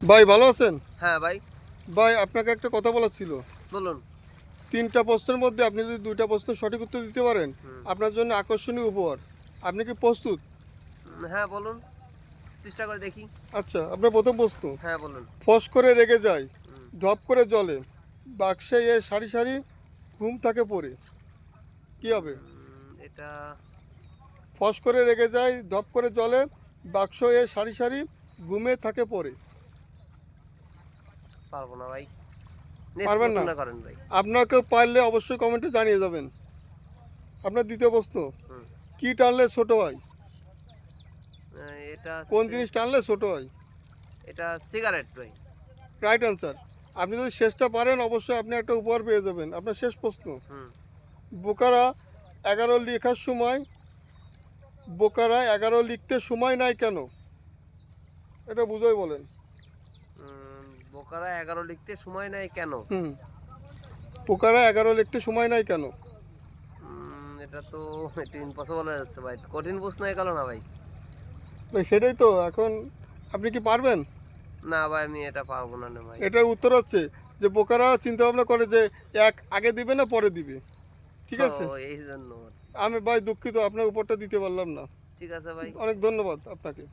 ভাই ভালো আছেন? হ্যাঁ ভাই। ভাই আপনাকে একটা কথা বলার ছিল। বলুন। ৩টা প্রশ্নের মধ্যে আপনি যদি ২টা প্রশ্নের সঠিক উত্তর দিতে পারেন, হুম। আপনার জন্য আকর্ষণীয় উপহার। আপনি কি প্রস্তুত? হ্যাঁ বলুন, চেষ্টা করে দেখি। আচ্ছা, আপনার ১ম প্রশ্ন। হ্যাঁ বলুন। ফস করে রেগে যায়, হুম। ধপ করে জ্বলে, বাক্সে এ সারি, সারি ঘুম থাকে পড়ে। কি হবে? এটা ফস করে রেগে যায়, ধপ করে জ্বলে, বাক্স এ সারি, সারি ঘুমে থাকে পড়ে। পারবো না ভাই। নেক্সট পারবেন না? প্রশ্নটা করেন ভাই। আপনাকে পারলে অবশ্যই কমেন্টে জানিয়ে যাবেন। আপনার ২য় প্রশ্ন। হুম। কি টানলে ছোট হয়? এটা কোন হচ্ছে, জিনিস টানলে ছোট হয়? এটা সিগারেট ভাই। Right answer. আপনি যদি শেষটা পারেন অবশ্যই আপনি একটা উপহার পেয়ে যাবেন। আপনার শেষ প্রশ্ন। হুম। বোকারা ১১ লেখার সময় বোকারা ১১ লিখতে সময় নেয় কেন? এটা বুঝাই বলেন। বোকারা 11 লিখতে সময় নেয় কেন? হুম। বোকারা ১১ লিখতে সময় নেয় কেন? এটা তো একটু ইম্পসিবল হয়ে যাচ্ছে ভাই, কঠিন প্রশ্ন হয়ে গেল না ভাই? ভাই সেটাই তো এখন আপনি কি পারবেন? না ভাই, আমি এটা পারবো না রে ভাই। এটার উত্তর হচ্ছে যে বোকারা চিন্তা ভাবনা করে যে এক আগে দিবে না পরে দিবে। ঠিক ও, আছে? এই জন্য। আমি ভাই দুঃখিত আপনার উপরটা দিতে পারলাম না। ঠিক আছে ভাই। অনেক ধন্যবাদ আপনাকে।